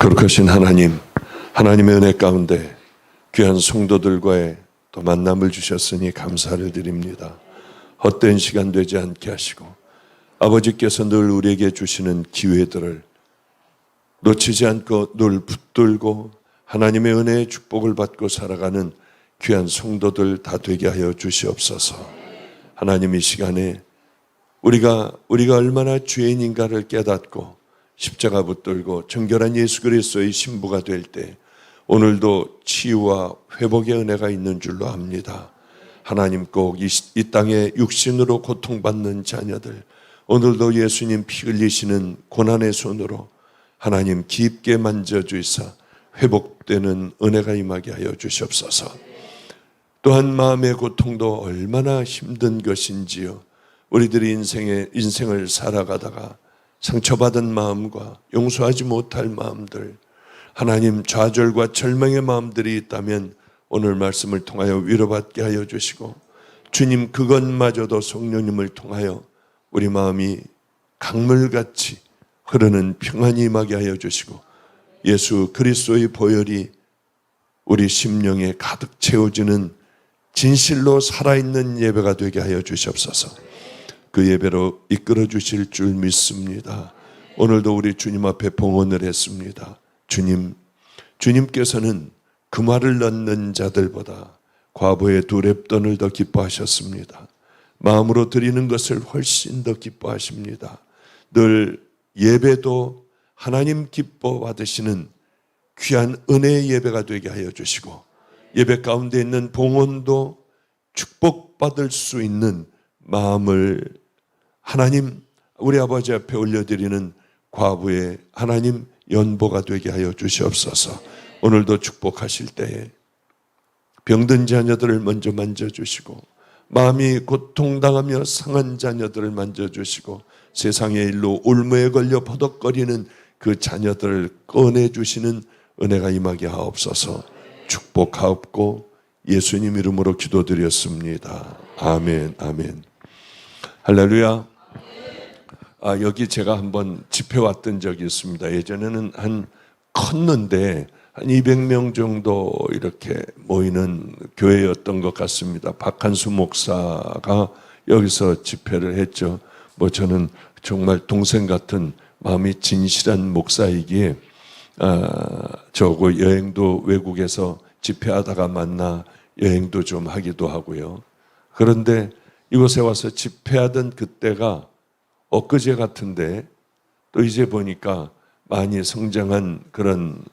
거룩하신 하나님, 하나님의 은혜 가운데 귀한 성도들과의 또 만남을 주셨으니 감사를 드립니다. 헛된 시간 되지 않게 하시고 아버지께서 늘 우리에게 주시는 기회들을 놓치지 않고 늘 붙들고 하나님의 은혜의 축복을 받고 살아가는 귀한 성도들 다 되게 하여 주시옵소서. 하나님, 이 시간에 우리가 얼마나 죄인인가를 깨닫고 십자가 붙들고 정결한 예수 그리스도의 신부가 될 때 오늘도 치유와 회복의 은혜가 있는 줄로 압니다. 하나님, 꼭 이 땅에 육신으로 고통받는 자녀들, 오늘도 예수님 피 흘리시는 고난의 손으로 하나님 깊게 만져주시사 회복되는 은혜가 임하게 하여 주시옵소서. 또한 마음의 고통도 얼마나 힘든 것인지요. 우리들이 인생을 살아가다가 상처받은 마음과 용서하지 못할 마음들, 하나님 좌절과 절망의 마음들이 있다면 오늘 말씀을 통하여 위로받게 하여 주시고, 주님 그것마저도 성령님을 통하여 우리 마음이 강물같이 흐르는 평안이 임하게 하여 주시고, 예수 그리스도의 보혈이 우리 심령에 가득 채워지는 진실로 살아있는 예배가 되게 하여 주시옵소서. 그 예배로 이끌어 주실 줄 믿습니다. 오늘도 우리 주님 앞에 봉헌을 했습니다. 주님께서는 금화를 넣는 자들보다 과부의 두 렙돈을 더 기뻐하셨습니다. 마음으로 드리는 것을 훨씬 더 기뻐하십니다. 늘 예배도 하나님 기뻐 받으시는 귀한 은혜의 예배가 되게 하여 주시고, 예배 가운데 있는 봉헌도 축복받을 수 있는 마음을 하나님 우리 아버지 앞에 올려드리는 과부의 하나님 연보가 되게 하여 주시옵소서. 오늘도 축복하실 때에 병든 자녀들을 먼저 만져주시고, 마음이 고통당하며 상한 자녀들을 만져주시고, 세상의 일로 울무에 걸려 버덕거리는 그 자녀들을 꺼내주시는 은혜가 임하게 하옵소서. 축복하옵고 예수님 이름으로 기도드렸습니다. 아멘, 아멘. 할렐루야. 여기 제가 한번 집회 왔던 적이 있습니다. 예전에는 컸는데 한 200명 정도 이렇게 모이는 교회였던 것 같습니다. 박한수 목사가 여기서 집회를 했죠. 저는 정말 동생 같은 마음이 진실한 목사이기에 저거 여행도 외국에서 집회하다가 만나 여행도 좀 하기도 하고요. 그런데 이곳에 와서 집회하던 그때가 엊그제 같은데, 또 이제 보니까 많이 성장한 그런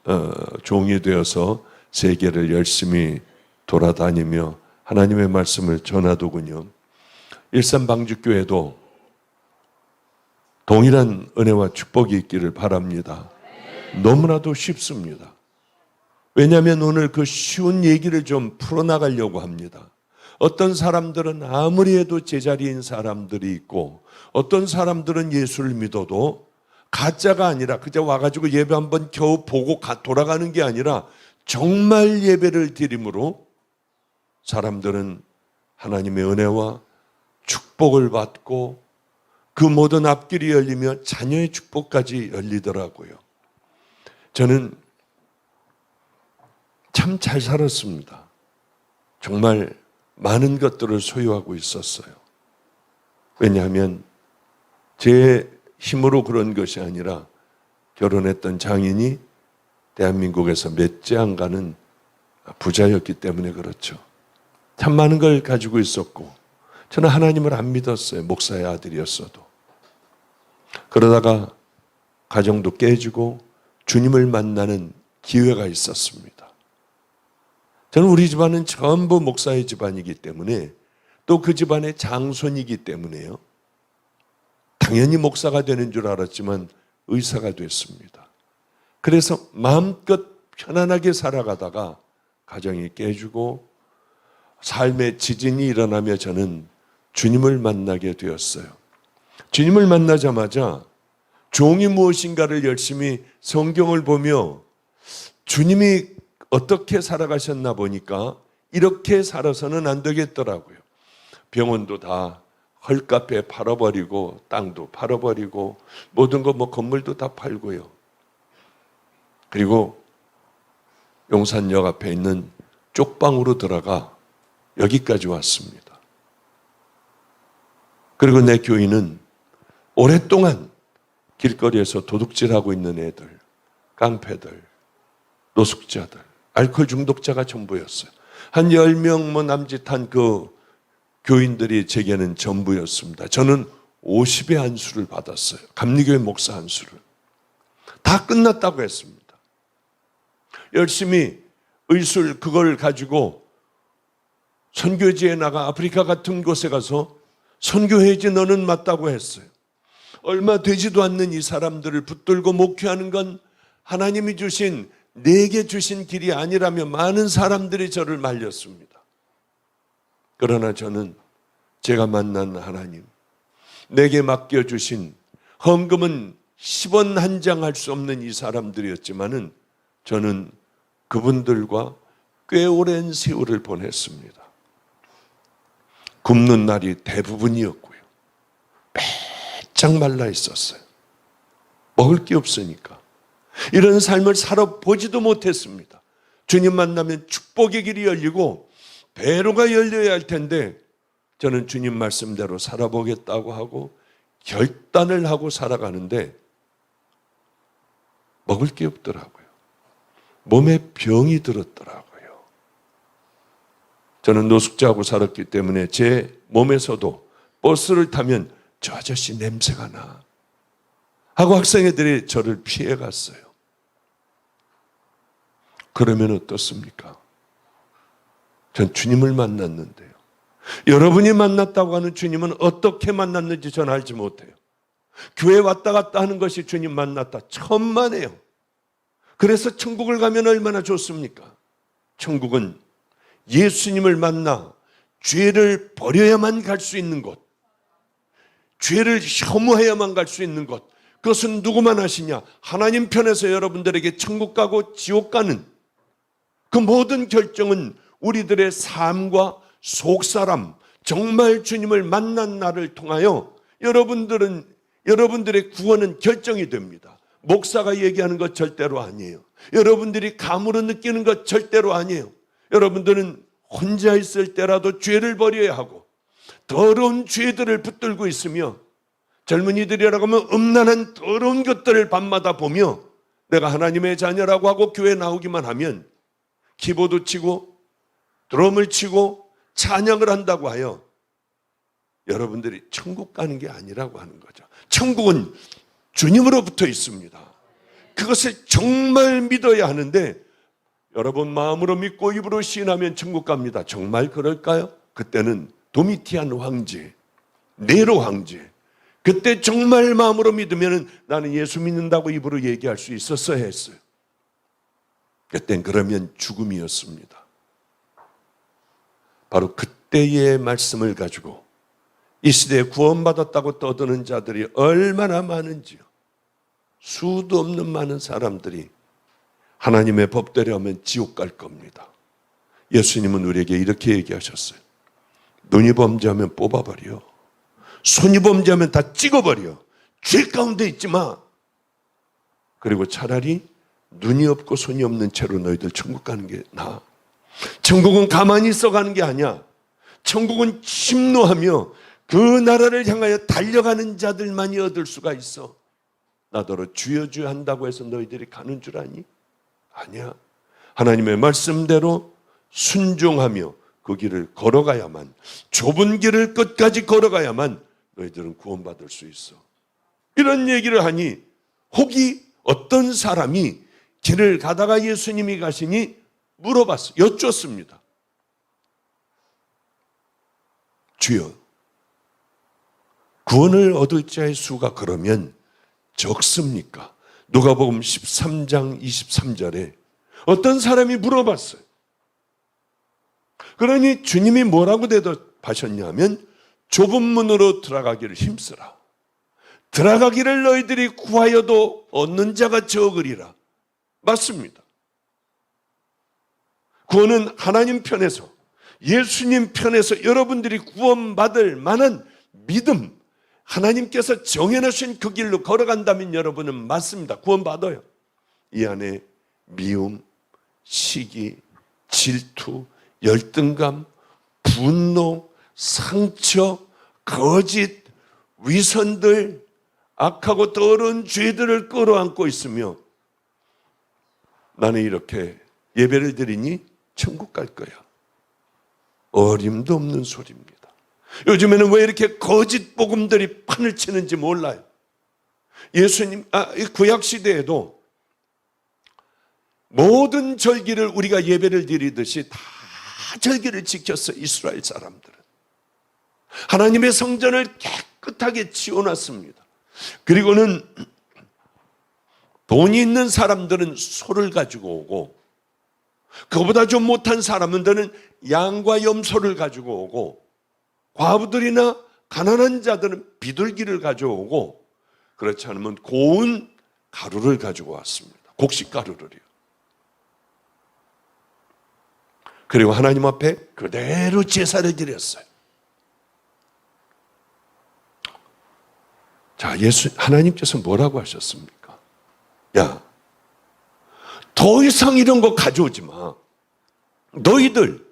종이 되어서 세계를 열심히 돌아다니며 하나님의 말씀을 전하더군요. 일산방주교회도 동일한 은혜와 축복이 있기를 바랍니다. 너무나도 쉽습니다. 왜냐하면 오늘 그 쉬운 얘기를 좀 풀어나가려고 합니다. 어떤 사람들은 아무리 해도 제자리인 사람들이 있고, 어떤 사람들은 예수를 믿어도 가짜가 아니라 그저 와가지고 예배 한번 겨우 보고 돌아가는 게 아니라 정말 예배를 드림으로 사람들은 하나님의 은혜와 축복을 받고 그 모든 앞길이 열리며 자녀의 축복까지 열리더라고요. 저는 참 잘 살았습니다. 정말 많은 것들을 소유하고 있었어요. 왜냐하면 제 힘으로 그런 것이 아니라 결혼했던 장인이 대한민국에서 몇 째 안 가는 부자였기 때문에 그렇죠. 참 많은 걸 가지고 있었고, 저는 하나님을 안 믿었어요. 목사의 아들이었어도. 그러다가 가정도 깨지고 주님을 만나는 기회가 있었습니다. 저는 우리 집안은 전부 목사의 집안이기 때문에, 또 그 집안의 장손이기 때문에요. 당연히 목사가 되는 줄 알았지만 의사가 됐습니다. 그래서 마음껏 편안하게 살아가다가 가정이 깨지고 삶의 지진이 일어나며 저는 주님을 만나게 되었어요. 주님을 만나자마자 종이 무엇인가를 열심히 성경을 보며 주님이 어떻게 살아가셨나 보니까 이렇게 살아서는 안 되겠더라고요. 병원도 다 헐값에 팔아버리고, 땅도 팔아버리고, 모든 거 건물도 다 팔고요. 그리고 용산역 앞에 있는 쪽방으로 들어가 여기까지 왔습니다. 그리고 내 교인은 오랫동안 길거리에서 도둑질하고 있는 애들, 깡패들, 노숙자들, 알코올 중독자가 전부였어요. 한 10명 남짓한 그 교인들이 제게는 전부였습니다. 저는 50의 안수를 받았어요. 감리교회 목사 안수를. 다 끝났다고 했습니다. 열심히 의술 그걸 가지고 선교지에 나가 아프리카 같은 곳에 가서 선교해야지 너는 맞다고 했어요. 얼마 되지도 않는 이 사람들을 붙들고 목회하는 건 하나님이 주신 내게 주신 길이 아니라며 많은 사람들이 저를 말렸습니다. 그러나 저는 제가 만난 하나님, 내게 맡겨주신 헌금은 10원 한 장 할 수 없는 이 사람들이었지만은 저는 그분들과 꽤 오랜 세월을 보냈습니다. 굶는 날이 대부분이었고요. 빼짝 말라 있었어요. 먹을 게 없으니까. 이런 삶을 살아보지도 못했습니다. 주님 만나면 축복의 길이 열리고 배로가 열려야 할 텐데 저는 주님 말씀대로 살아보겠다고 하고 결단을 하고 살아가는데 먹을 게 없더라고요. 몸에 병이 들었더라고요. 저는 노숙자하고 살았기 때문에 제 몸에서도 버스를 타면 저 아저씨 냄새가 나 하고 학생애들이 저를 피해갔어요. 그러면 어떻습니까? 전 주님을 만났는데요. 여러분이 만났다고 하는 주님은 어떻게 만났는지 전 알지 못해요. 교회 왔다 갔다 하는 것이 주님 만났다. 천만에요. 그래서 천국을 가면 얼마나 좋습니까? 천국은 예수님을 만나 죄를 버려야만 갈 수 있는 곳, 죄를 혐오해야만 갈 수 있는 곳. 그것은 누구만 아시냐? 하나님 편에서 여러분들에게 천국 가고 지옥 가는 그 모든 결정은 우리들의 삶과 속사람, 정말 주님을 만난 날을 통하여 여러분들의 구원은 결정이 됩니다. 목사가 얘기하는 것 절대로 아니에요. 여러분들이 감으로 느끼는 것 절대로 아니에요. 여러분들은 혼자 있을 때라도 죄를 버려야 하고 더러운 죄들을 붙들고 있으며 젊은이들이라고 하면 음란한 더러운 것들을 밤마다 보며 내가 하나님의 자녀라고 하고 교회 나오기만 하면 키보드 치고 드럼을 치고 찬양을 한다고 하여 여러분들이 천국 가는 게 아니라고 하는 거죠. 천국은 주님으로부터 있습니다. 그것을 정말 믿어야 하는데 여러분 마음으로 믿고 입으로 시인하면 천국 갑니다. 정말 그럴까요? 그때는 도미티안 황제, 네로 황제, 그때 정말 마음으로 믿으면 나는 예수 믿는다고 입으로 얘기할 수 있었어야 했어요. 그땐 그러면 죽음이었습니다. 바로 그때의 말씀을 가지고 이 시대에 구원받았다고 떠드는 자들이 얼마나 많은지요. 수도 없는 많은 사람들이 하나님의 법대로 하면 지옥 갈 겁니다. 예수님은 우리에게 이렇게 얘기하셨어요. 눈이 범죄하면 뽑아버려. 손이 범죄하면 다 찍어버려. 죄 가운데 있지 마. 그리고 차라리 눈이 없고 손이 없는 채로 너희들 천국 가는 게 나아. 천국은 가만히 있어 가는 게 아니야. 천국은 침노하며 그 나라를 향하여 달려가는 자들만이 얻을 수가 있어. 나더러 주여 주여 한다고 해서 너희들이 가는 줄 아니? 아니야. 하나님의 말씀대로 순종하며 그 길을 걸어가야만, 좁은 길을 끝까지 걸어가야만 너희들은 구원받을 수 있어. 이런 얘기를 하니 혹이 어떤 사람이 길을 가다가 예수님이 가시니 물어봤어. 여쭙습니다. 주여, 구원을 얻을 자의 수가 그러면 적습니까? 누가복음 13장 23절에 어떤 사람이 물어봤어요. 그러니 주님이 뭐라고 대답하셨냐면 좁은 문으로 들어가기를 힘쓰라. 들어가기를 너희들이 구하여도 얻는 자가 적으리라. 맞습니다. 구원은 하나님 편에서, 예수님 편에서 여러분들이 구원받을 만한 믿음, 하나님께서 정해놓으신 그 길로 걸어간다면 여러분은 맞습니다. 구원받아요. 이 안에 미움, 시기, 질투, 열등감, 분노, 상처, 거짓, 위선들, 악하고 더러운 죄들을 끌어안고 있으며 나는 이렇게 예배를 드리니 천국 갈 거야. 어림도 없는 소리입니다. 요즘에는 왜 이렇게 거짓 복음들이 판을 치는지 몰라요. 예수님, 구약 시대에도 모든 절기를 우리가 예배를 드리듯이 다 절기를 지켰어요. 이스라엘 사람들은 하나님의 성전을 깨끗하게 치워놨습니다. 그리고는 돈이 있는 사람들은 소를 가지고 오고, 그보다 좀 못한 사람들은 양과 염소를 가지고 오고, 과부들이나 가난한 자들은 비둘기를 가져오고, 그렇지 않으면 고운 가루를 가지고 왔습니다. 곡식 가루를요. 그리고 하나님 앞에 그대로 제사를 드렸어요. 자, 하나님께서 뭐라고 하셨습니까? 야, 더 이상 이런 거 가져오지 마. 너희들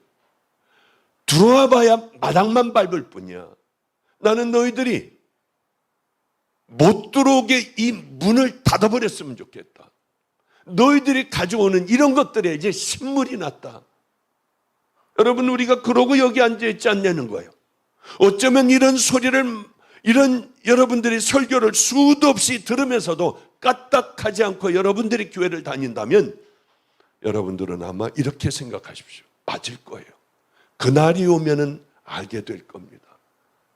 들어와 봐야 마당만 밟을 뿐이야. 나는 너희들이 못 들어오게 이 문을 닫아버렸으면 좋겠다. 너희들이 가져오는 이런 것들에 이제 신물이 났다. 여러분, 우리가 그러고 여기 앉아있지 않냐는 거예요. 어쩌면 이런 소리를, 이런 여러분들이 설교를 수도 없이 들으면서도 까딱하지 않고 여러분들이 교회를 다닌다면 여러분들은 아마 이렇게 생각하십시오. 맞을 거예요. 그날이 오면은 알게 될 겁니다.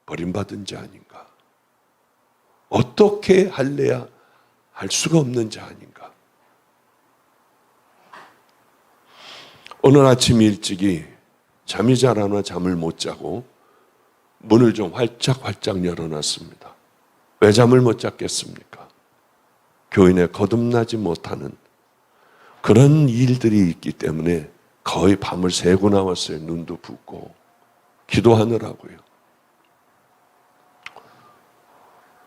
버림받은 자 아닌가. 어떻게 할래야 할 수가 없는 자 아닌가. 오늘 아침 일찍이 잠이 잘 안 와 잠을 못 자고 문을 좀 활짝 열어놨습니다. 왜 잠을 못 잤겠습니까? 교인에 거듭나지 못하는 그런 일들이 있기 때문에 거의 밤을 새고 나왔어요. 눈도 붓고 기도하느라고요.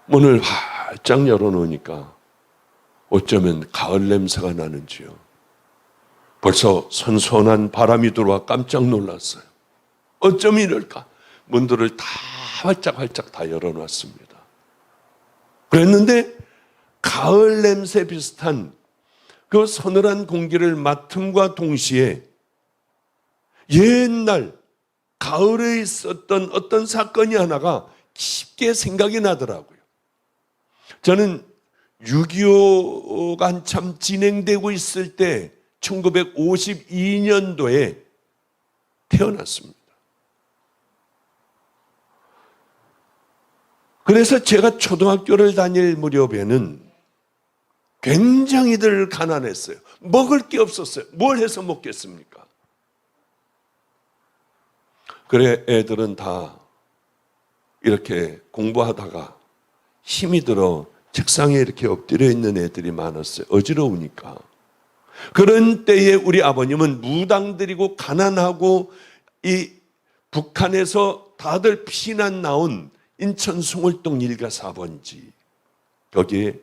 문을 활짝 열어놓으니까 어쩌면 가을 냄새가 나는지요. 벌써 선선한 바람이 들어와 깜짝 놀랐어요. 어쩜 이럴까? 문들을 다 활짝 다 열어놨습니다. 그랬는데 가을 냄새 비슷한 그 서늘한 공기를 맡음과 동시에 옛날 가을에 있었던 어떤 사건이 하나가 깊게 생각이 나더라고요. 저는 6.25가 한참 진행되고 있을 때 1952년도에 태어났습니다. 그래서 제가 초등학교를 다닐 무렵에는 굉장히들 가난했어요. 먹을 게 없었어요. 뭘 해서 먹겠습니까? 그래, 애들은 다 이렇게 공부하다가 힘이 들어 책상에 이렇게 엎드려 있는 애들이 많았어요. 어지러우니까. 그런 때에 우리 아버님은 무당들이고 가난하고 이 북한에서 다들 피난 나온 인천 송월동 1가 4번지 거기에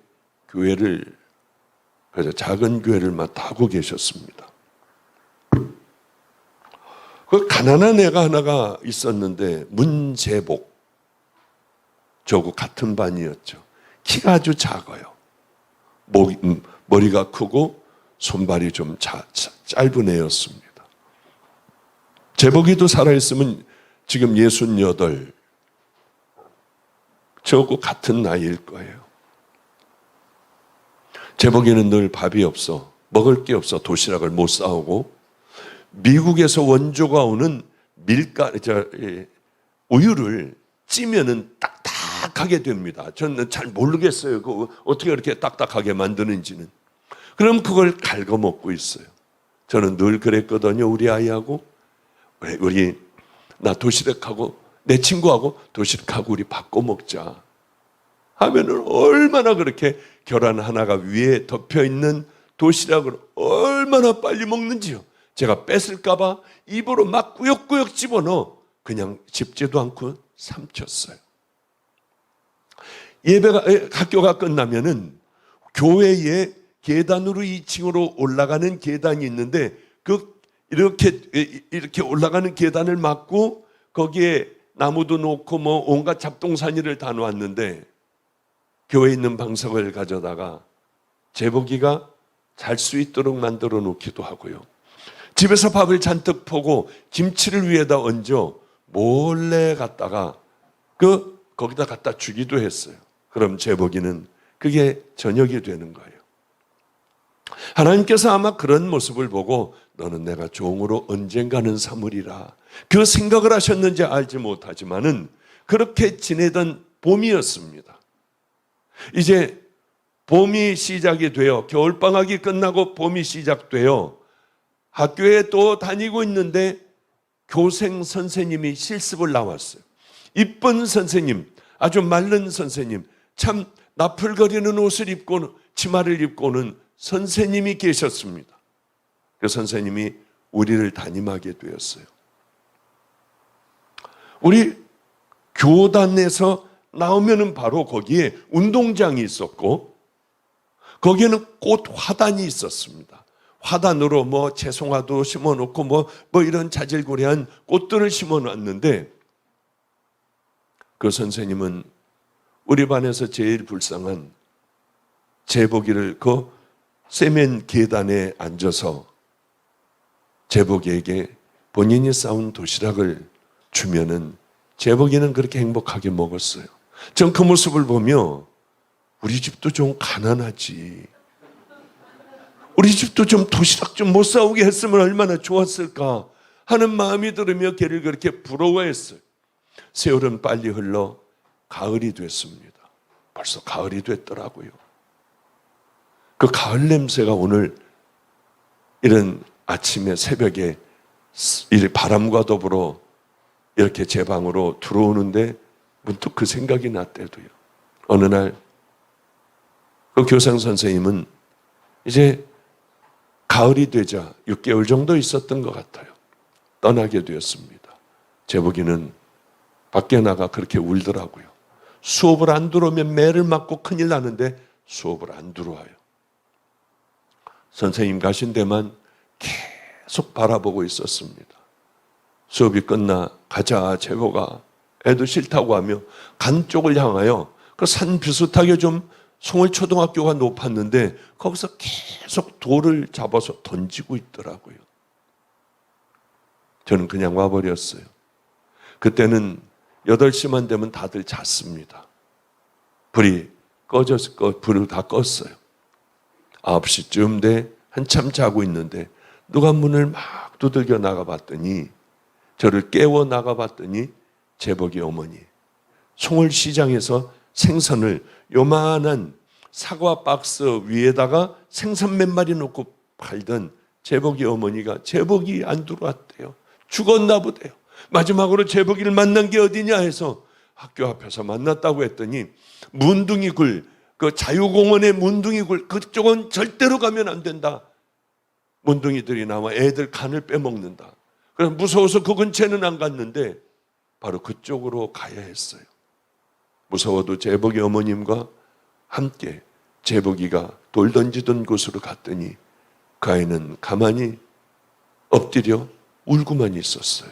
교회를, 그래서 작은 교회를 맡고 계셨습니다. 그 가난한 애가 하나가 있었는데 문재복, 저하고 같은 반이었죠. 키가 아주 작아요. 머리가 크고 손발이 좀 짧은 애였습니다. 재복이도 살아있으면 지금 68, 저하고 같은 나이일 거예요. 재복이는 늘 밥이 없어, 먹을 게 없어 도시락을 못 싸오고, 미국에서 원조가 오는 우유를 찌면은 딱딱하게 됩니다. 저는 잘 모르겠어요. 그거 어떻게 이렇게 딱딱하게 만드는지는. 그럼 그걸 갉아 먹고 있어요. 저는 늘 그랬거든요. 우리 아이하고, 나 도시락하고 내 친구하고 도시락하고 우리 바꿔 먹자 하면은 얼마나 그렇게 계란 하나가 위에 덮여 있는 도시락을 얼마나 빨리 먹는지요. 제가 뺏을까봐 입으로 막 꾸역꾸역 집어넣어 그냥 집지도 않고 삼켰어요. 학교가 끝나면은 교회에 계단으로 2층으로 올라가는 계단이 있는데 이렇게 올라가는 계단을 막고 거기에 나무도 놓고 뭐 온갖 잡동사니를 다 놓았는데 교회에 있는 방석을 가져다가 제복이가 잘 수 있도록 만들어 놓기도 하고요. 집에서 밥을 잔뜩 퍼고 김치를 위에다 얹어 몰래 갖다가 거기다 갖다 주기도 했어요. 그럼 제복이는 그게 저녁이 되는 거예요. 하나님께서 아마 그런 모습을 보고 너는 내가 종으로 언젠가는 삼으리라 그 생각을 하셨는지 알지 못하지만은 그렇게 지내던 봄이었습니다. 이제 봄이 시작이 되어 겨울방학이 끝나고 봄이 시작되어 학교에 또 다니고 있는데 교생 선생님이 실습을 나왔어요. 이쁜 선생님, 아주 마른 선생님, 참 나풀거리는 옷을 입고 치마를 입고는 선생님이 계셨습니다. 그 선생님이 우리를 담임하게 되었어요. 우리 교단에서 나오면은 바로 거기에 운동장이 있었고 거기에는 꽃 화단이 있었습니다. 화단으로 뭐 채송화도 심어놓고 뭐 이런 자질구레한 꽃들을 심어놨는데 그 선생님은 우리 반에서 제일 불쌍한 제복이를 그 세면 계단에 앉아서 제복이에게 본인이 싸운 도시락을 주면은 제복이는 그렇게 행복하게 먹었어요. 전 그 모습을 보며 우리 집도 좀 가난하지. 우리 집도 좀 도시락 좀 못 싸우게 했으면 얼마나 좋았을까 하는 마음이 들으며 걔를 그렇게 부러워했어요. 세월은 빨리 흘러 가을이 됐습니다. 벌써 가을이 됐더라고요. 그 가을 냄새가 오늘 이런 아침에 새벽에 이 바람과 더불어 이렇게 제 방으로 들어오는데 문득 그 생각이 났대도요. 어느 날 그 교장 선생님은 이제 가을이 되자 6개월 정도 있었던 것 같아요. 떠나게 되었습니다. 제복이는 밖에 나가 그렇게 울더라고요. 수업을 안 들어오면 매를 맞고 큰일 나는데 수업을 안 들어와요. 선생님 가신 데만 계속 바라보고 있었습니다. 수업이 끝나 가자 제복아 애도 싫다고 하며 간 쪽을 향하여 그 산 비슷하게 좀 송월초등학교가 높았는데 거기서 계속 돌을 잡아서 던지고 있더라고요. 저는 그냥 와버렸어요. 그때는 8시만 되면 다들 잤습니다. 불이 꺼져서 불을 다 껐어요. 9시쯤 돼 한참 자고 있는데 누가 문을 막 두들겨 나가봤더니 저를 깨워 나가봤더니 제복이 어머니 송월시장에서 생선을 요만한 사과 박스 위에다가 생선 몇 마리 놓고 팔던 제복이 어머니가 제복이 안 들어왔대요. 죽었나 보대요. 마지막으로 제복이를 만난 게 어디냐 해서 학교 앞에서 만났다고 했더니 문둥이 굴, 그 자유공원의 문둥이 굴 그쪽은 절대로 가면 안 된다. 문둥이들이 나와 애들 간을 빼먹는다. 그래서 무서워서 그 근처에는 안 갔는데 바로 그쪽으로 가야 했어요. 무서워도 제복이 어머님과 함께 제복이가 돌 던지던 곳으로 갔더니 그 아이는 가만히 엎드려 울고만 있었어요.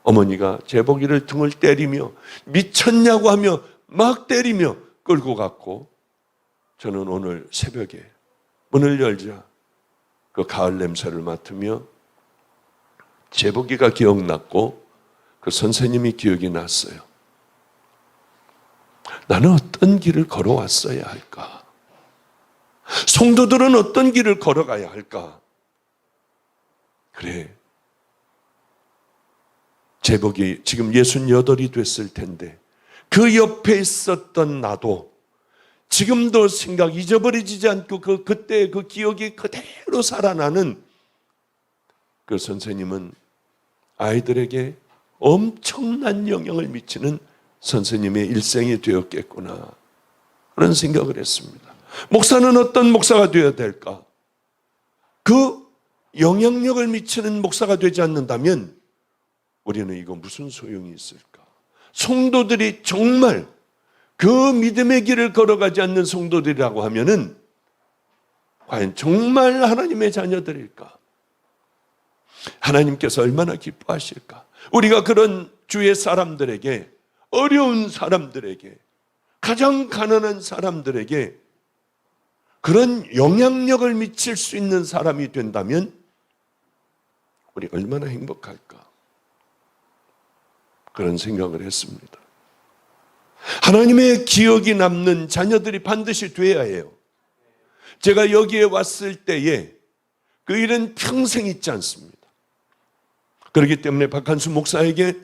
어머니가 제복이를 등을 때리며 미쳤냐고 하며 막 때리며 끌고 갔고 저는 오늘 새벽에 문을 열자 그 가을 냄새를 맡으며 제복이가 기억났고 그 선생님이 기억이 났어요. 나는 어떤 길을 걸어왔어야 할까? 성도들은 어떤 길을 걸어가야 할까? 그래. 제복이 지금 68이 됐을 텐데 그 옆에 있었던 나도 지금도 잊어버리지 않고 그때 그 기억이 그대로 살아나는 그 선생님은 아이들에게 엄청난 영향을 미치는 선생님의 일생이 되었겠구나 그런 생각을 했습니다. 목사는 어떤 목사가 되어야 될까? 그 영향력을 미치는 목사가 되지 않는다면 우리는 이거 무슨 소용이 있을까? 성도들이 정말 그 믿음의 길을 걸어가지 않는 성도들이라고 하면은 과연 정말 하나님의 자녀들일까? 하나님께서 얼마나 기뻐하실까? 우리가 그런 주의 사람들에게, 어려운 사람들에게, 가장 가난한 사람들에게 그런 영향력을 미칠 수 있는 사람이 된다면 우리 얼마나 행복할까? 그런 생각을 했습니다. 하나님의 기억이 남는 자녀들이 반드시 돼야 해요. 제가 여기에 왔을 때에 그 일은 평생 있지 않습니다. 그렇기 때문에 박한수 목사에게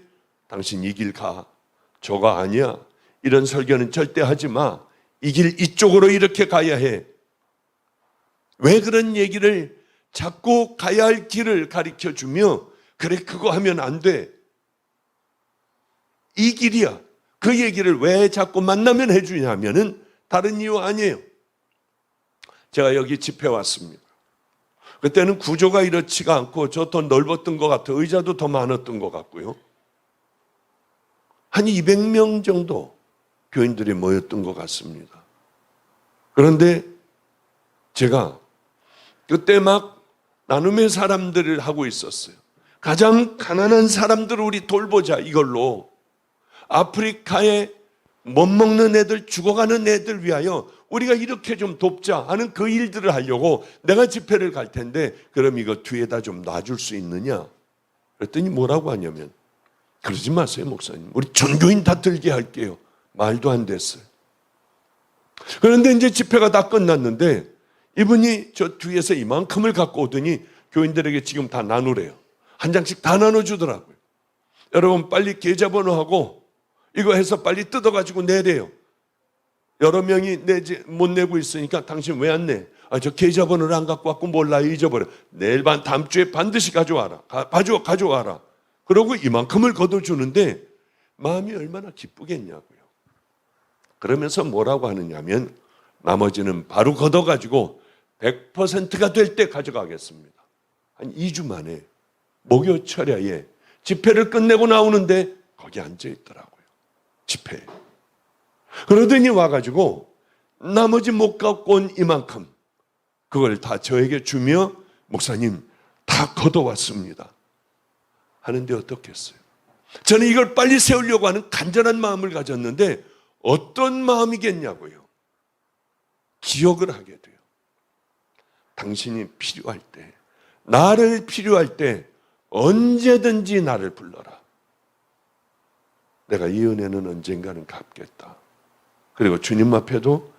당신 이 길 가, 저가 아니야, 이런 설교는 절대 하지 마, 이 길 이쪽으로 이렇게 가야 해. 왜 그런 얘기를 자꾸 가야 할 길을 가르쳐주며 그래 그거 하면 안 돼, 이 길이야, 그 얘기를 왜 자꾸 만나면 해주냐면은 다른 이유 아니에요. 제가 여기 집회 왔습니다. 그때는 구조가 이렇지가 않고 저 더 넓었던 것 같아요. 의자도 더 많았던 것 같고요. 한 200명 정도 교인들이 모였던 것 같습니다. 그런데 제가 그때 막 나눔의 사람들을 하고 있었어요. 가장 가난한 사람들을 우리 돌보자, 이걸로 아프리카에 못 먹는 애들, 죽어가는 애들 위하여 우리가 이렇게 좀 돕자 하는 그 일들을 하려고 내가 집회를 갈 텐데 그럼 이거 뒤에다 좀 놔줄 수 있느냐? 그랬더니 뭐라고 하냐면, 그러지 마세요 목사님, 우리 전교인 다 들게 할게요. 말도 안 됐어요. 그런데 이제 집회가 다 끝났는데 이분이 저 뒤에서 이만큼을 갖고 오더니 교인들에게 지금 다 나누래요. 한 장씩 다 나눠주더라고요. 여러분 빨리 계좌번호하고 이거 해서 빨리 뜯어가지고 내래요. 여러 명이 못 내고 있으니까 당신 왜 안 내? 저 계좌번호를 안 갖고 왔고 몰라요, 잊어버려. 내일 다음 주에 반드시 가져와라. 가져와라. 그러고 이만큼을 거둬주는데 마음이 얼마나 기쁘겠냐고요. 그러면서 뭐라고 하느냐면, 나머지는 바로 걷어가지고 100%가 될 때 가져가겠습니다. 한 2주 만에 목요철야에 집회를 끝내고 나오는데 거기 앉아있더라고요. 집회에. 그러더니 와가지고 나머지 못 갖고 온 이만큼 그걸 다 저에게 주며 목사님 다 걷어왔습니다 하는데 어떻겠어요? 저는 이걸 빨리 세우려고 하는 간절한 마음을 가졌는데 어떤 마음이겠냐고요. 기억을 하게 돼요. 당신이 필요할 때, 나를 필요할 때 언제든지 나를 불러라. 내가 이 은혜는 언젠가는 갚겠다. 그리고 주님 앞에도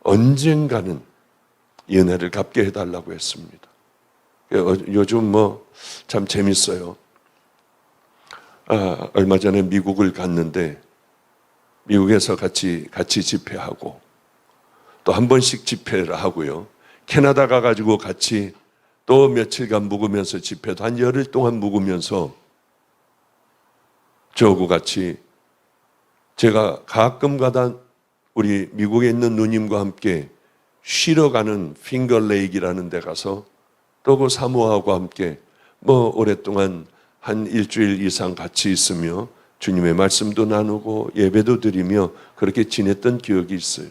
언젠가는 이 은혜를 갚게 해달라고 했습니다. 요즘 참 재밌어요. 얼마 전에 미국을 갔는데 미국에서 같이 집회하고 또 한 번씩 집회를 하고요. 캐나다 가가지고 같이 또 며칠간 묵으면서 집회도 한 열흘 동안 묵으면서 저하고 같이 제가 가끔가다 우리 미국에 있는 누님과 함께 쉬러 가는 핑거레이크라는 데 가서 또 그 사모하고 함께 오랫동안 한 일주일 이상 같이 있으며 주님의 말씀도 나누고 예배도 드리며 그렇게 지냈던 기억이 있어요.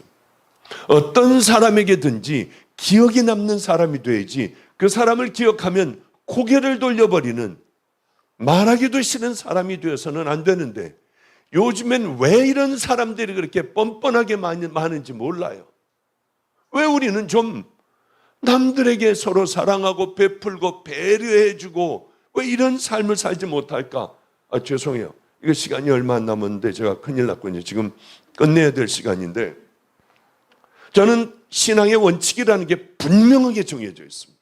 어떤 사람에게든지 기억이 남는 사람이 돼야지 그 사람을 기억하면 고개를 돌려버리는, 말하기도 싫은 사람이 되어서는 안 되는데 요즘엔 왜 이런 사람들이 그렇게 뻔뻔하게 많은지 몰라요. 왜 우리는 좀 남들에게 서로 사랑하고 베풀고 배려해주고 왜 이런 삶을 살지 못할까? 죄송해요. 이거 시간이 얼마 안 남았는데 제가 큰일 났군요. 지금 끝내야 될 시간인데 저는 신앙의 원칙이라는 게 분명하게 정해져 있습니다.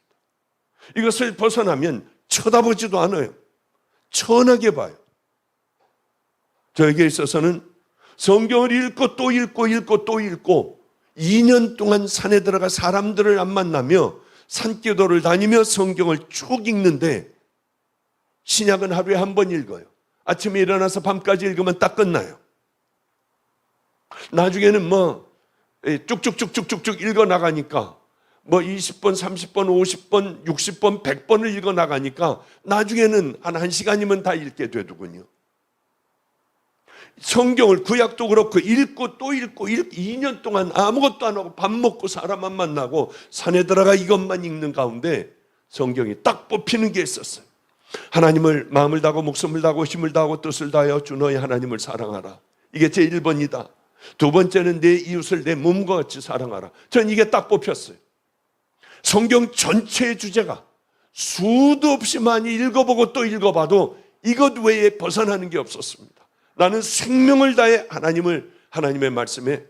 이것을 벗어나면 쳐다보지도 않아요. 천하게 봐요. 저에게 있어서는 성경을 읽고 또 읽고 또 읽고 2년 동안 산에 들어가 사람들을 안 만나며 산기도를 다니며 성경을 쭉 읽는데 신약은 하루에 한 번 읽어요. 아침에 일어나서 밤까지 읽으면 딱 끝나요. 나중에는 쭉쭉쭉쭉쭉 읽어 나가니까 20번, 30번, 50번, 60번, 100번을 읽어 나가니까 나중에는 한 1시간이면 다 읽게 되더군요. 성경을 구약도 그렇고 읽고 또 읽고 2년 동안 아무것도 안 하고 밥 먹고 사람만 만나고 산에 들어가 이것만 읽는 가운데 성경이 딱 뽑히는 게 있었어요. 하나님을 마음을 다하고 목숨을 다하고 힘을 다하고 뜻을 다하여 주 너의 하나님을 사랑하라. 이게 제 1번이다. 두 번째는 내 이웃을 내 몸과 같이 사랑하라. 전 이게 딱 뽑혔어요. 성경 전체의 주제가 수도 없이 많이 읽어보고 또 읽어봐도 이것 외에 벗어나는 게 없었습니다. 나는 생명을 다해 하나님의 말씀에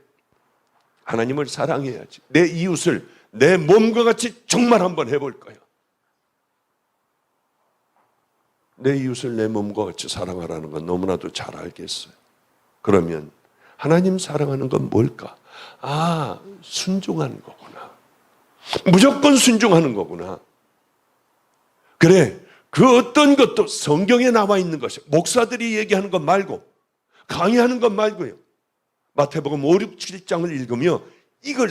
하나님을 사랑해야지. 내 이웃을 내 몸과 같이 정말 한번 해볼 거야. 내 이웃을 내 몸과 같이 사랑하라는 건 너무나도 잘 알겠어요. 그러면 하나님 사랑하는 건 뭘까? 아, 순종하는 거구나. 무조건 순종하는 거구나. 그래, 그 어떤 것도 성경에 나와 있는 것이 목사들이 얘기하는 것 말고 강의하는 것 말고요. 마태복음 5, 6, 7장을 읽으며 이걸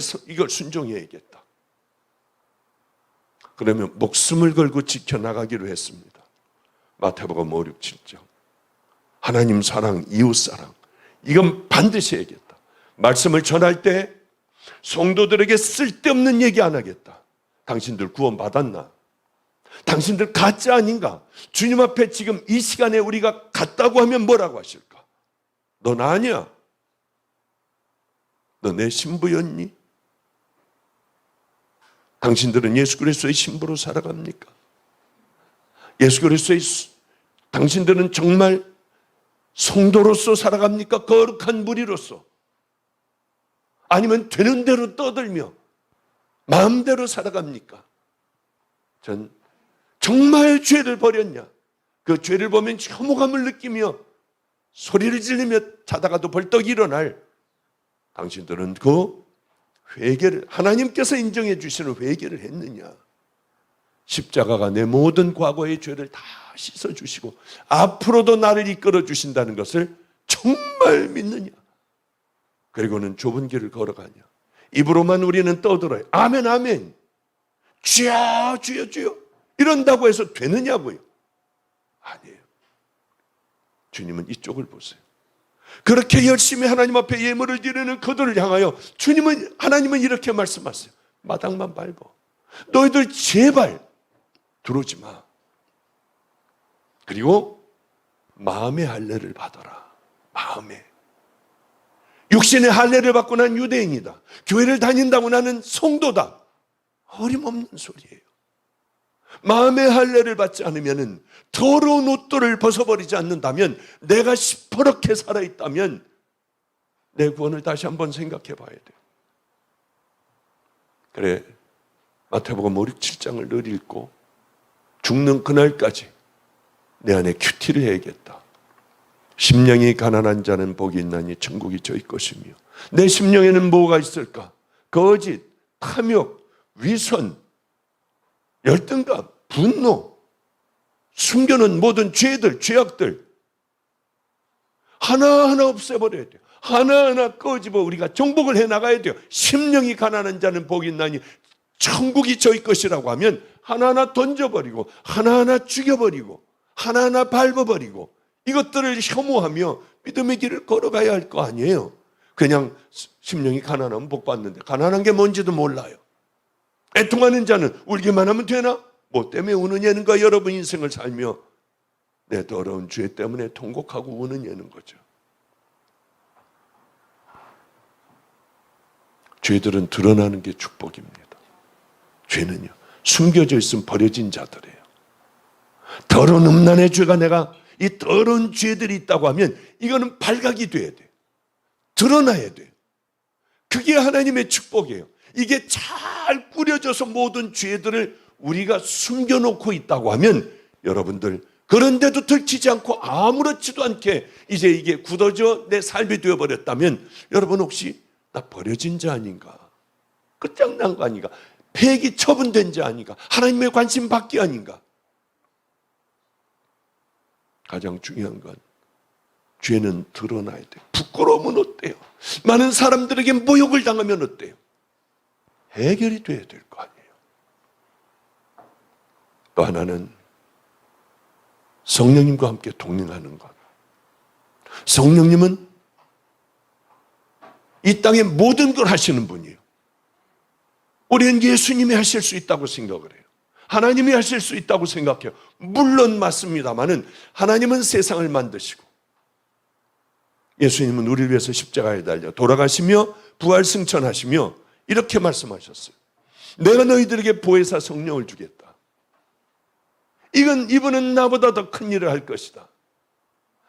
순종해야겠다. 그러면 목숨을 걸고 지켜나가기로 했습니다. 마태복음 5, 6, 7장. 하나님 사랑, 이웃 사랑. 이건 반드시 해야겠다. 말씀을 전할 때 성도들에게 쓸데없는 얘기 안 하겠다. 당신들 구원 받았나? 당신들 가짜 아닌가? 주님 앞에 지금 이 시간에 우리가 갔다고 하면 뭐라고 하실까? 넌 아니야. 너 내 신부였니? 당신들은 예수 그리스도의 신부로 살아갑니까? 예수 그리스도의 당신들은 정말 성도로서 살아갑니까? 거룩한 무리로서? 아니면 되는 대로 떠들며 마음대로 살아갑니까? 전 정말 죄를 버렸냐? 그 죄를 보면 혐오감을 느끼며 소리를 지르며 자다가도 벌떡 일어날 당신들은 그 회개를 하나님께서 인정해 주시는 회개를 했느냐? 십자가가 내 모든 과거의 죄를 다 씻어주시고 앞으로도 나를 이끌어 주신다는 것을 정말 믿느냐? 그리고는 좁은 길을 걸어가냐? 입으로만 우리는 떠들어요. 아멘 아멘. 주여 주여 주여 이런다고 해서 되느냐고요? 아니에요. 주님은 이쪽을 보세요. 그렇게 열심히 하나님 앞에 예물을 드리는 그들을 향하여 하나님은 이렇게 말씀하세요. 마당만 밟어. 너희들 제발 들어오지 마. 그리고 마음의 할례를 받아라. 마음에. 육신의 할례를 받고 난 유대인이다. 교회를 다닌다고 나는 성도다. 어림없는 소리예요. 마음의 할례를 받지 않으면 더러운 옷들을 벗어버리지 않는다면 내가 시퍼렇게 살아있다면 내 구원을 다시 한번 생각해 봐야 돼. 그래 마태복음 5, 6, 7장을 늘 읽고 죽는 그날까지 내 안에 큐티를 해야겠다. 심령이 가난한 자는 복이 있나니 천국이 저희 것이며 내 심령에는 뭐가 있을까? 거짓, 탐욕, 위선, 열등감, 분노, 숨겨놓은 모든 죄들, 죄악들 하나하나 없애버려야 돼요. 하나하나 꺼집어 우리가 정복을 해나가야 돼요. 심령이 가난한 자는 복이 있나니 천국이 저희 것이라고 하면 하나하나 던져버리고 하나하나 죽여버리고 하나하나 밟아버리고 이것들을 혐오하며 믿음의 길을 걸어가야 할 거 아니에요. 그냥 심령이 가난하면 복 받는데 가난한 게 뭔지도 몰라요. 애통하는 자는 울기만 하면 되나? 뭐 때문에 우느냐는가? 여러분 인생을 살며 내 더러운 죄 때문에 통곡하고 우느냐는 거죠. 죄들은 드러나는 게 축복입니다. 죄는요 숨겨져 있으면 버려진 자들이에요. 더러운 음란의 죄가 내가 이 더러운 죄들이 있다고 하면 이거는 발각이 돼야 돼요. 드러나야 돼요. 그게 하나님의 축복이에요. 이게 잘 꾸려져서 모든 죄들을 우리가 숨겨놓고 있다고 하면 여러분들 그런데도 들키지 않고 아무렇지도 않게 이제 이게 굳어져 내 삶이 되어버렸다면 여러분 혹시 나 버려진 자 아닌가? 끝장난 거 아닌가? 폐기 처분된 자 아닌가? 하나님의 관심 받기 아닌가? 가장 중요한 건 죄는 드러나야 돼요. 부끄러우면 어때요? 많은 사람들에게 모욕을 당하면 어때요? 해결이 돼야 될 거 아니에요. 또 하나는 성령님과 함께 동행하는 것. 성령님은 이 땅의 모든 걸 하시는 분이에요. 우리는 예수님이 하실 수 있다고 생각을 해요. 하나님이 하실 수 있다고 생각해요. 물론 맞습니다만은 하나님은 세상을 만드시고 예수님은 우리를 위해서 십자가에 달려 돌아가시며 부활 승천하시며 이렇게 말씀하셨어요. 내가 너희들에게 보혜사 성령을 주겠다. 이분은 나보다 더 큰 일을 할 것이다.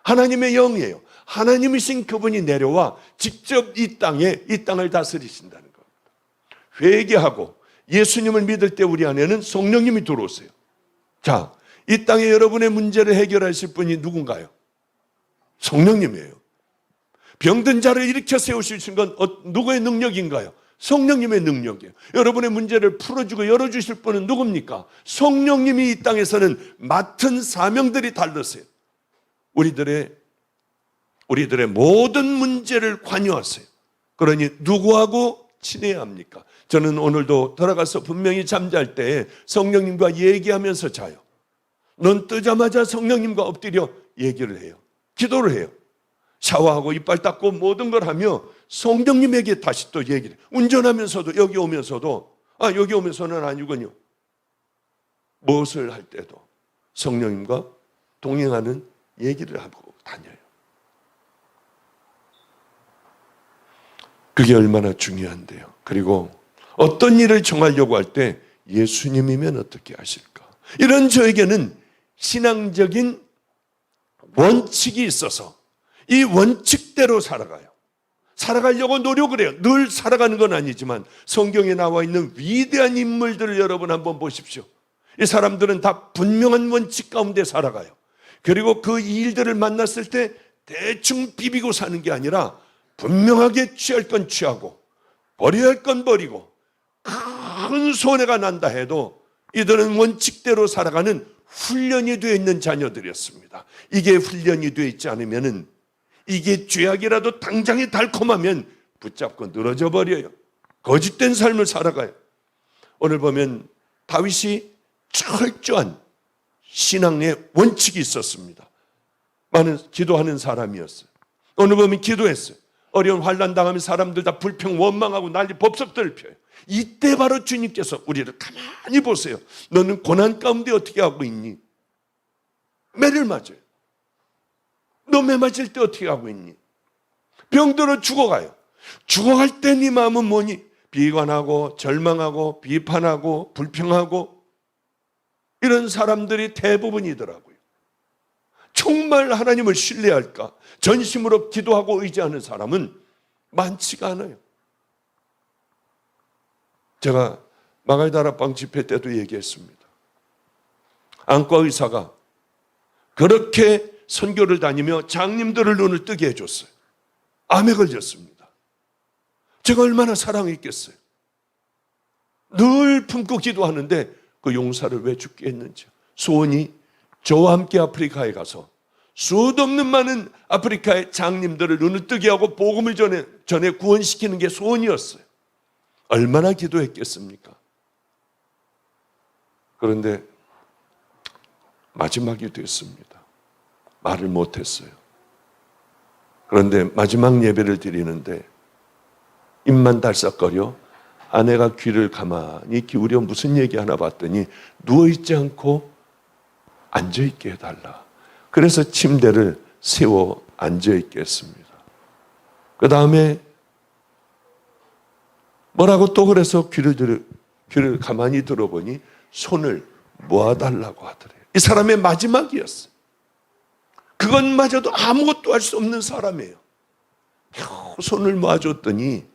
하나님의 영이에요. 하나님이신 그분이 내려와 직접 이 땅을 다스리신다는 겁니다. 회개하고 예수님을 믿을 때 우리 안에는 성령님이 들어오세요. 자, 이 땅에 여러분의 문제를 해결하실 분이 누군가요? 성령님이에요. 병든 자를 일으켜 세우실 건 누구의 능력인가요? 성령님의 능력이에요. 여러분의 문제를 풀어주고 열어주실 분은 누굽니까? 성령님이 이 땅에서는 맡은 사명들이 다르세요. 우리들의 모든 문제를 관여하세요. 그러니 누구하고 친해야 합니까? 저는 오늘도 돌아가서 분명히 잠잘 때 성령님과 얘기하면서 자요. 눈 뜨자마자 성령님과 엎드려 얘기를 해요. 기도를 해요. 샤워하고 이빨 닦고 모든 걸 하며 성령님에게 다시 또 얘기를 해요. 운전하면서도 여기 오면서도 여기 오면서는 아니군요. 무엇을 할 때도 성령님과 동행하는 얘기를 하고 다녀요. 그게 얼마나 중요한데요. 그리고 어떤 일을 정하려고 할 때 예수님이면 어떻게 하실까? 이런 저에게는 신앙적인 원칙이 있어서 이 원칙대로 살아가요. 살아가려고 노력을 해요. 늘 살아가는 건 아니지만 성경에 나와 있는 위대한 인물들을 여러분 한번 보십시오. 이 사람들은 다 분명한 원칙 가운데 살아가요. 그리고 그 일들을 만났을 때 대충 비비고 사는 게 아니라 분명하게 취할 건 취하고 버려야 할 건 버리고 큰 손해가 난다 해도 이들은 원칙대로 살아가는 훈련이 되어 있는 자녀들이었습니다. 이게 훈련이 되어 있지 않으면은 이게 죄악이라도 당장에 달콤하면 붙잡고 늘어져 버려요. 거짓된 삶을 살아가요. 오늘 보면 다윗이 철저한 신앙의 원칙이 있었습니다. 많은 기도하는 사람이었어요. 오늘 보면 기도했어요. 어려운 환난 당하면 사람들 다 불평 원망하고 난리 법석들을 펴요. 이때 바로 주님께서 우리를 가만히 보세요. 너는 고난 가운데 어떻게 하고 있니? 매를 맞아요. 너 매 맞을 때 어떻게 하고 있니? 병들어 죽어가요. 죽어갈 때 네 마음은 뭐니? 비관하고 절망하고 비판하고 불평하고 이런 사람들이 대부분이더라고요. 정말 하나님을 신뢰할까? 전심으로 기도하고 의지하는 사람은 많지가 않아요. 제가 마갈다락방 집회 때도 얘기했습니다. 안과 의사가 그렇게 선교를 다니며 장님들을 눈을 뜨게 해줬어요. 암에 걸렸습니다. 제가 얼마나 사랑했겠어요. 늘 품고 기도하는데 그 용사를 왜 죽게 했는지. 소원이 저와 함께 아프리카에 가서 수도 없는 많은 아프리카의 장님들을 눈을 뜨게 하고 복음을 전해 구원시키는 게 소원이었어요. 얼마나 기도했겠습니까? 그런데 마지막이 됐습니다. 말을 못했어요. 그런데 마지막 예배를 드리는데 입만 달싹거려 아내가 귀를 가만히 기울여 무슨 얘기 하나 봤더니 누워있지 않고 앉아있게 해달라. 그래서 침대를 세워 앉아있게 했습니다. 그 다음에 뭐라고 또 그래서 귀를 가만히 들어보니 손을 모아달라고 하더래요. 이 사람의 마지막이었어요. 그것마저도 아무것도 할 수 없는 사람이에요. 손을 모아줬더니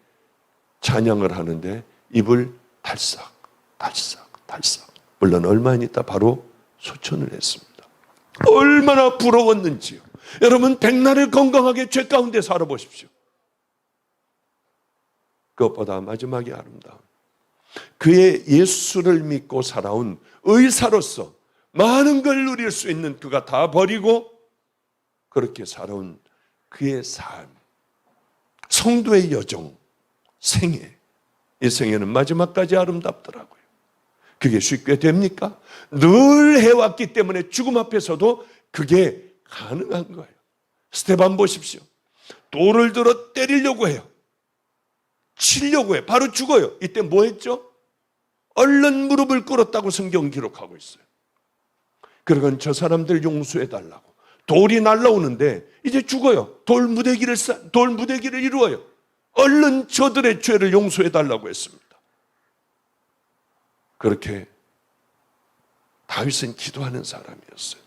찬양을 하는데 입을 달싹 달싹 달싹. 물론 얼마 안 있다 바로 소천을 했습니다. 얼마나 부러웠는지요. 여러분 백날을 건강하게 죄 가운데 살아보십시오. 그것보다 마지막이 아름다운 그의 예수를 믿고 살아온 의사로서 많은 걸 누릴 수 있는 그가 다 버리고 그렇게 살아온 그의 삶, 성도의 여정, 생애. 이 생애는 마지막까지 아름답더라고요. 그게 쉽게 됩니까? 늘 해왔기 때문에 죽음 앞에서도 그게 가능한 거예요. 스테반 보십시오. 돌을 들어 때리려고 해요. 치려고 해. 바로 죽어요. 이때 뭐 했죠? 얼른 무릎을 꿇었다고 성경 기록하고 있어요. 그러건 저 사람들 용서해 달라고. 돌이 날라오는데 이제 죽어요. 돌 무대기를 이루어요. 얼른 저들의 죄를 용서해 달라고 했습니다. 그렇게 다윗은 기도하는 사람이었어요.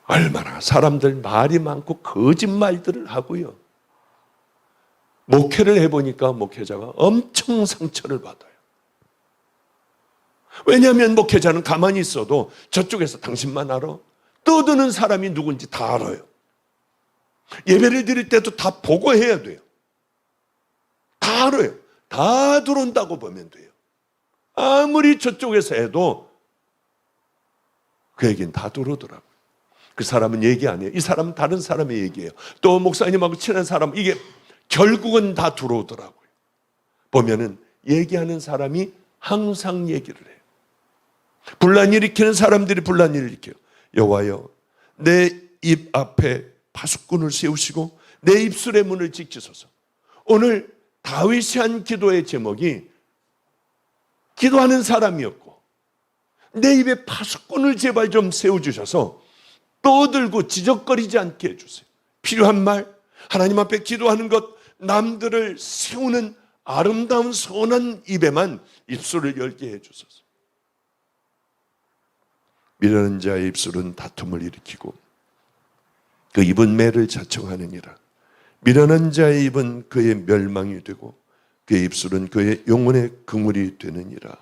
얼마나 사람들 말이 많고 거짓말들을 하고요. 목회를 해보니까 목회자가 엄청 상처를 받아요. 왜냐하면 목회자는 가만히 있어도 저쪽에서 당신만 알아? 떠드는 사람이 누군지 다 알아요. 예배를 드릴 때도 다 보고해야 돼요. 다 알아요. 다 들어온다고 보면 돼요. 아무리 저쪽에서 해도 그 얘기는 다 들어오더라고요. 그 사람은 얘기 안 해요. 이 사람은 다른 사람의 얘기예요. 또 목사님하고 친한 사람, 이게 결국은 다 들어오더라고요. 보면은 얘기하는 사람이 항상 얘기를 해요. 분란 일으키는 사람들이 분란 일으켜요. 여호와여, 내 입 앞에 파수꾼을 세우시고 내 입술의 문을 지키소서. 오늘 다윗이 한 기도의 제목이 기도하는 사람이었고, 내 입에 파수꾼을 제발 좀 세워주셔서 떠들고 지적거리지 않게 해주세요. 필요한 말, 하나님 앞에 기도하는 것, 남들을 세우는 아름다운 선한 입에만 입술을 열게 해주소서. 미련한 자의 입술은 다툼을 일으키고 그 입은 매를 자청하느니라. 미련한 자의 입은 그의 멸망이 되고 그의 입술은 그의 영혼의 그물이 되느니라.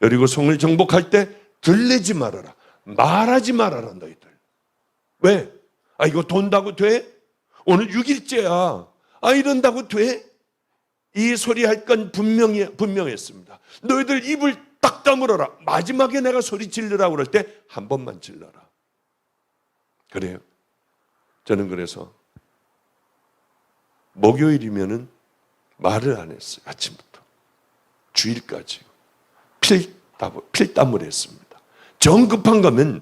여리고 성을 정복할 때 들리지 말아라. 말하지 말아라 너희들. 왜? 이거 돈다고 돼? 오늘 6일째야. 이런다고 돼? 이 소리 할 건 분명했습니다. 너희들 입을 딱 다물어라. 마지막에 내가 소리 질르라고 그럴 때 한 번만 질러라. 그래요. 저는 그래서 목요일이면은 말을 안 했어요. 아침부터 주일까지 필담을 했습니다. 정 급한 거면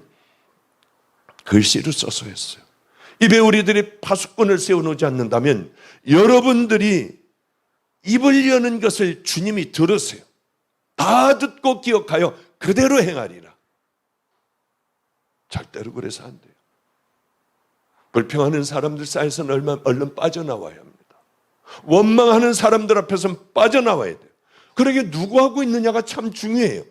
글씨를 써서 했어요. 입에 우리들이 파수꾼을 세워놓지 않는다면 여러분들이 입을 여는 것을 주님이 들으세요. 다 듣고 기억하여 그대로 행하리라. 절대로 그래서 안 돼요. 불평하는 사람들 사이에서는 얼른 빠져나와야 합니다. 원망하는 사람들 앞에서는 빠져나와야 돼요. 그러게 누구하고 있느냐가 참 중요해요.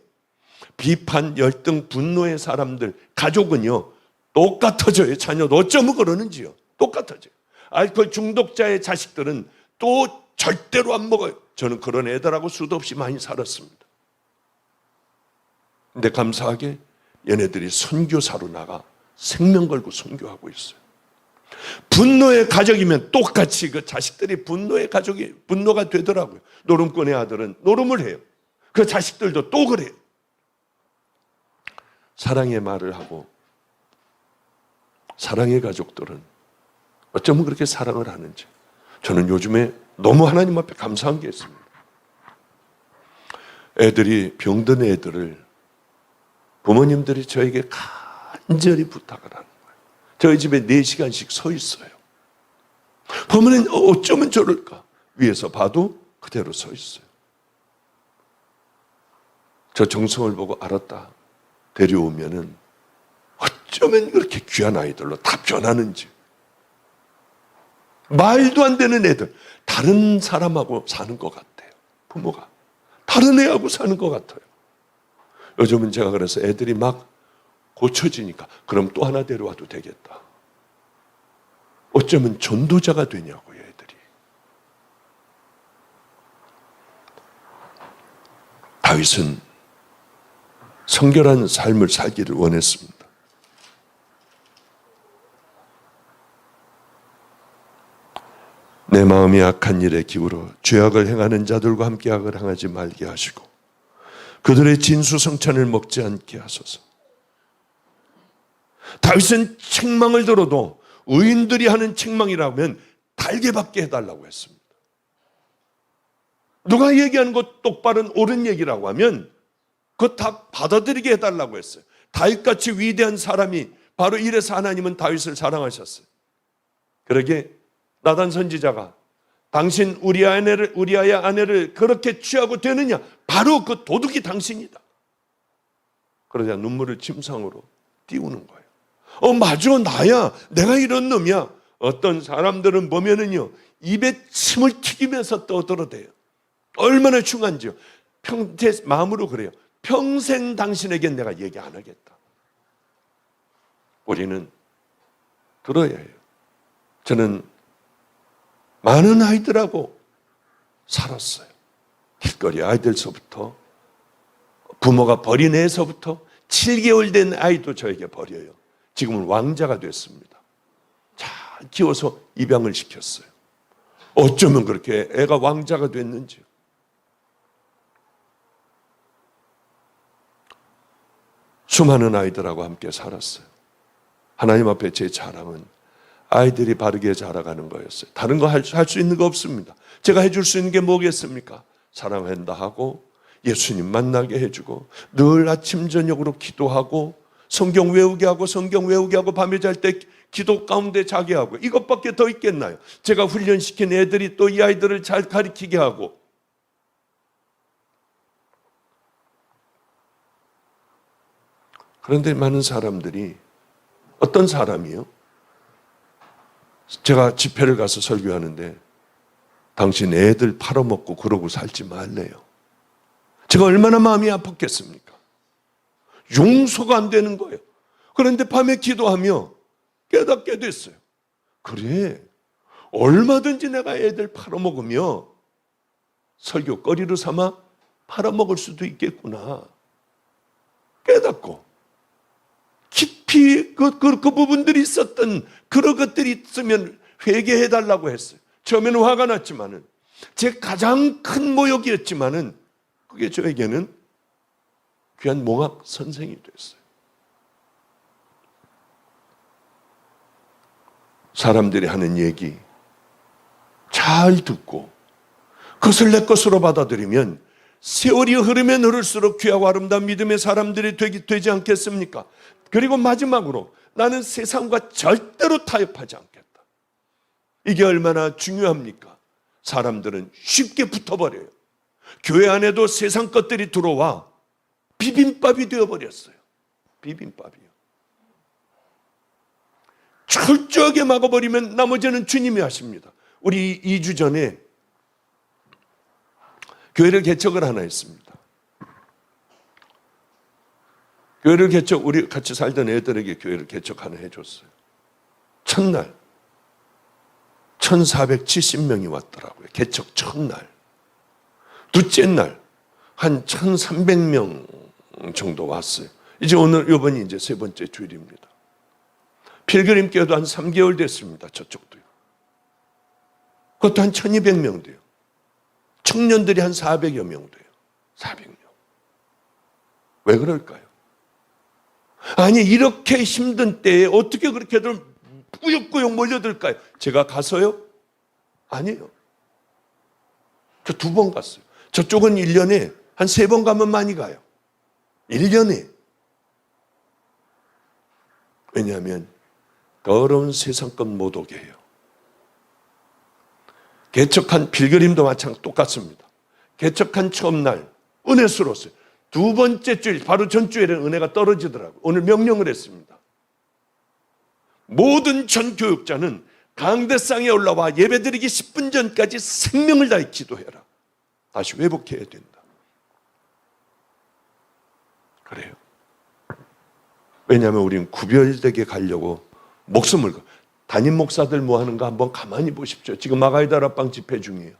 비판, 열등, 분노의 사람들, 가족은요 똑같아져요. 자녀도 어쩌면 그러는지요. 똑같아져요. 알코올 중독자의 자식들은 또 절대로 안 먹어요. 저는 그런 애들하고 수도 없이 많이 살았습니다. 근데 감사하게 얘네들이 선교사로 나가 생명 걸고 선교하고 있어요. 분노의 가족이면 똑같이 그 자식들이 분노가 되더라고요. 노름꾼의 아들은 노름을 해요. 그 자식들도 또 그래요. 사랑의 말을 하고 사랑의 가족들은 어쩌면 그렇게 사랑을 하는지 저는 요즘에 너무 하나님 앞에 감사한 게 있습니다. 병든 애들을 부모님들이 저에게 간절히 부탁을 하는 거예요. 저희 집에 4시간씩 서 있어요. 보면 어쩌면 저럴까? 위에서 봐도 그대로 서 있어요. 저 정성을 보고 알았다. 데려오면은 어쩌면 그렇게 귀한 아이들로 다 변하는지. 말도 안 되는 애들. 다른 사람하고 사는 것 같아요. 부모가. 다른 애하고 사는 것 같아요. 요즘은 제가 그래서 애들이 막 고쳐지니까 그럼 또 하나 데려와도 되겠다. 어쩌면 전도자가 되냐고요, 애들이. 다윗은 성결한 삶을 살기를 원했습니다. 내 마음이 악한 일에 기울어 죄악을 행하는 자들과 함께 악을 행하지 말게 하시고 그들의 진수성찬을 먹지 않게 하소서. 다윗은 책망을 들어도 의인들이 하는 책망이라면 달게 받게 해달라고 했습니다. 누가 얘기하는 것 똑바른 옳은 얘기라고 하면 그거 다 받아들이게 해달라고 했어요. 다윗같이 위대한 사람이 바로 이래서 하나님은 다윗을 사랑하셨어요. 그러게 나단 선지자가 당신 우리아의 아내를 그렇게 취하고 되느냐? 바로 그 도둑이 당신이다. 그러자 눈물을 침상으로 띄우는 거예요. 맞아, 나야. 내가 이런 놈이야. 어떤 사람들은 보면은요, 입에 침을 튀기면서 떠들어대요. 얼마나 중한지요. 제 마음으로 그래요. 평생 당신에겐 내가 얘기 안 하겠다. 우리는 들어야 해요. 저는 많은 아이들하고 살았어요. 길거리 아이들서부터, 부모가 버린 애서부터 7개월 된 아이도 저에게 버려요. 지금은 왕자가 됐습니다. 잘 키워서 입양을 시켰어요. 어쩌면 그렇게 애가 왕자가 됐는지요. 수많은 아이들하고 함께 살았어요. 하나님 앞에 제 자랑은 아이들이 바르게 자라가는 거였어요. 다른 거 할 수 있는 거 없습니다. 제가 해줄 수 있는 게 뭐겠습니까? 사랑한다 하고 예수님 만나게 해주고 늘 아침 저녁으로 기도하고 성경 외우게 하고 밤에 잘 때 기도 가운데 자게 하고 이것밖에 더 있겠나요? 제가 훈련시킨 애들이 또 이 아이들을 잘 가르치게 하고 그런데 많은 사람들이 어떤 사람이요? 제가 집회를 가서 설교하는데 당신 애들 팔아먹고 그러고 살지 말래요. 제가 얼마나 마음이 아팠겠습니까? 용서가 안 되는 거예요. 그런데 밤에 기도하며 깨닫게 됐어요. 그래, 얼마든지 내가 애들 팔아먹으며 설교거리로 삼아 팔아먹을 수도 있겠구나 깨닫고 깊이 그 부분들이 있었던 그런 것들이 있으면 회개해달라고 했어요. 처음에는 화가 났지만은 제 가장 큰 모욕이었지만은 그게 저에게는 귀한 몽학 선생이 됐어요. 사람들이 하는 얘기 잘 듣고 그것을 내 것으로 받아들이면 세월이 흐르면 흐를수록 귀하고 아름다운 믿음의 사람들이 되지 않겠습니까? 그리고 마지막으로 나는 세상과 절대로 타협하지 않겠다. 이게 얼마나 중요합니까? 사람들은 쉽게 붙어버려요. 교회 안에도 세상 것들이 들어와 비빔밥이 되어버렸어요. 비빔밥이요. 철저하게 막아버리면 나머지는 주님이 하십니다. 우리 2주 전에 교회를 개척을 하나 했습니다. 우리 같이 살던 애들에게 교회를 개척 하나 해줬어요. 첫날 1470명이 왔더라고요. 개척 첫날. 둘째 날 한 1300명 정도 왔어요. 이번이 이제 세 번째 주일입니다. 필그림교회도 한 3개월 됐습니다. 저쪽도요. 그것도 한 1200명 돼요. 청년들이 한 400여 명 돼요. 400명. 왜 그럴까요? 아니, 이렇게 힘든 때에 어떻게 그렇게들 꾸역꾸역 몰려들까요? 제가 가서요? 아니에요. 저 2번 갔어요. 저쪽은 1년에 한 3번 가면 많이 가요. 1년에. 왜냐하면 더러운 세상 것 못 오게 해요. 개척한 필그림도 마찬가지 똑같습니다. 개척한 처음 날 은혜스러웠어요. 2번째 주일 바로 전주일에 은혜가 떨어지더라고요. 오늘 명령을 했습니다. 모든 전 교육자는 강대상에 올라와 예배드리기 10분 전까지 생명을 다해 기도해라. 다시 회복해야 된다. 그래요. 왜냐하면 우리는 구별되게 가려고 목숨을 담임 목사들 뭐 하는가 한번 가만히 보십시오. 지금 마가이 다락방 집회 중이에요.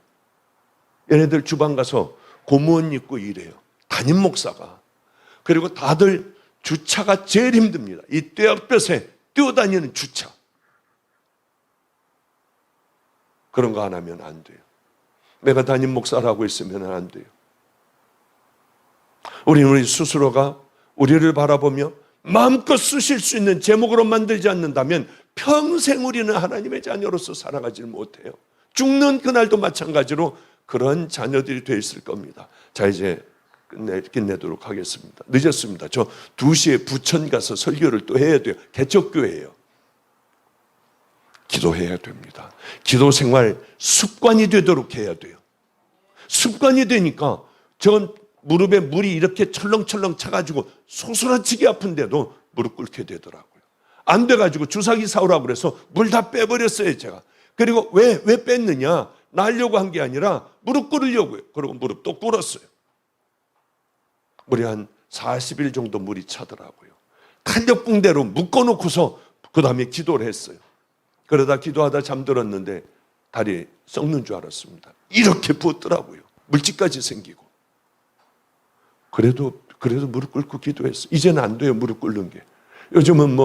얘네들 주방 가서 고무원 입고 일해요. 담임 목사가. 그리고 다들 주차가 제일 힘듭니다. 이 떼약볕에 뛰어다니는 주차. 그런 거 안 하면 안 돼요. 내가 담임 목사라고 있으면 안 돼요. 우리 스스로가 우리를 바라보며 마음껏 쓰실 수 있는 제목으로 만들지 않는다면 평생 우리는 하나님의 자녀로서 살아가지 못해요. 죽는 그날도 마찬가지로 그런 자녀들이 돼 있을 겁니다. 자, 이제 끝내도록 하겠습니다. 늦었습니다. 저 2시에 부천 가서 설교를 또 해야 돼요. 개척교회예요. 기도해야 됩니다. 기도 생활 습관이 되도록 해야 돼요. 습관이 되니까 전 무릎에 물이 이렇게 철렁철렁 차가지고 소스라치게 아픈데도 무릎 꿇게 되더라고요. 안 돼가지고 주사기 사오라고 그래서 물 다 빼버렸어요, 제가. 그리고 왜 뺐느냐? 날려고 한 게 아니라 무릎 꿇으려고요. 그리고 무릎 또 꿇었어요. 물이 한 40일 정도 물이 차더라고요. 탄력붕대로 묶어놓고서 그 다음에 기도를 했어요. 그러다 기도하다 잠들었는데 다리 썩는 줄 알았습니다. 이렇게 부었더라고요. 물집까지 생기고. 그래도 무릎 꿇고 기도했어요. 이제는 안 돼요, 무릎 꿇는 게. 요즘은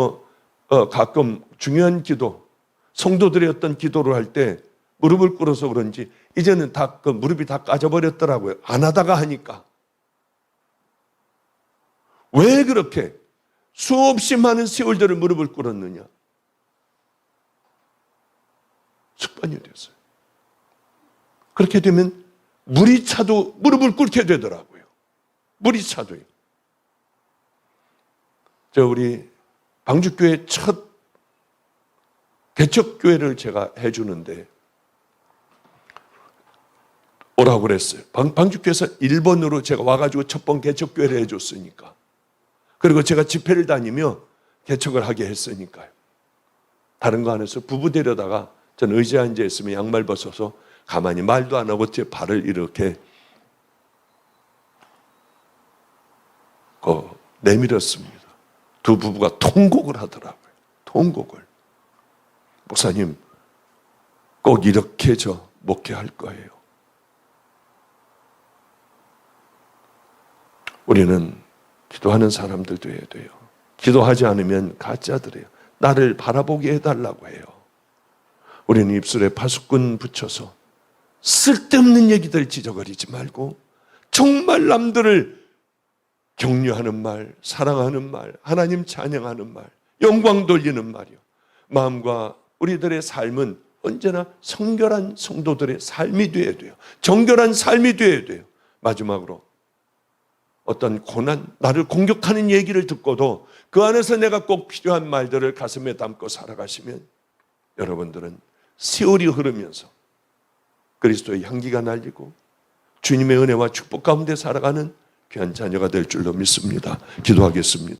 가끔 중요한 기도, 성도들의 어떤 기도를 할 때 무릎을 꿇어서 그런지 이제는 다 무릎이 다 까져버렸더라고요. 안 하다가 하니까. 왜 그렇게 수없이 많은 세월들을 무릎을 꿇었느냐? 습관이 됐어요. 그렇게 되면 물이 차도 무릎을 꿇게 되더라고요. 물이 차도요. 우리 방주교회 첫 개척교회를 제가 해주는데 오라고 그랬어요. 방주교회에서 1번으로 제가 와가지고 첫 번 개척교회를 해줬으니까. 그리고 제가 집회를 다니며 개척을 하게 했으니까요. 다른 거 안 해서 부부 데려다가 저는 의자에 앉아 있으면 양말 벗어서 가만히 말도 안 하고 제 발을 이렇게 내밀었습니다. 두 부부가 통곡을 하더라고요. 통곡을. 목사님, 꼭 이렇게 저 목회할 거예요. 우리는 기도하는 사람들 돼야 돼요. 기도하지 않으면 가짜들이에요. 나를 바라보게 해달라고 해요. 우리는 입술에 파수꾼 붙여서 쓸데없는 얘기들 지저거리지 말고 정말 남들을 격려하는 말, 사랑하는 말, 하나님 찬양하는 말, 영광 돌리는 말이요. 마음과 우리들의 삶은 언제나 성결한 성도들의 삶이 되어야 돼요. 정결한 삶이 되어야 돼요. 마지막으로 어떤 고난, 나를 공격하는 얘기를 듣고도 그 안에서 내가 꼭 필요한 말들을 가슴에 담고 살아가시면 여러분들은 세월이 흐르면서 그리스도의 향기가 날리고 주님의 은혜와 축복 가운데 살아가는 귀한 자녀가 될 줄로 믿습니다. 기도하겠습니다.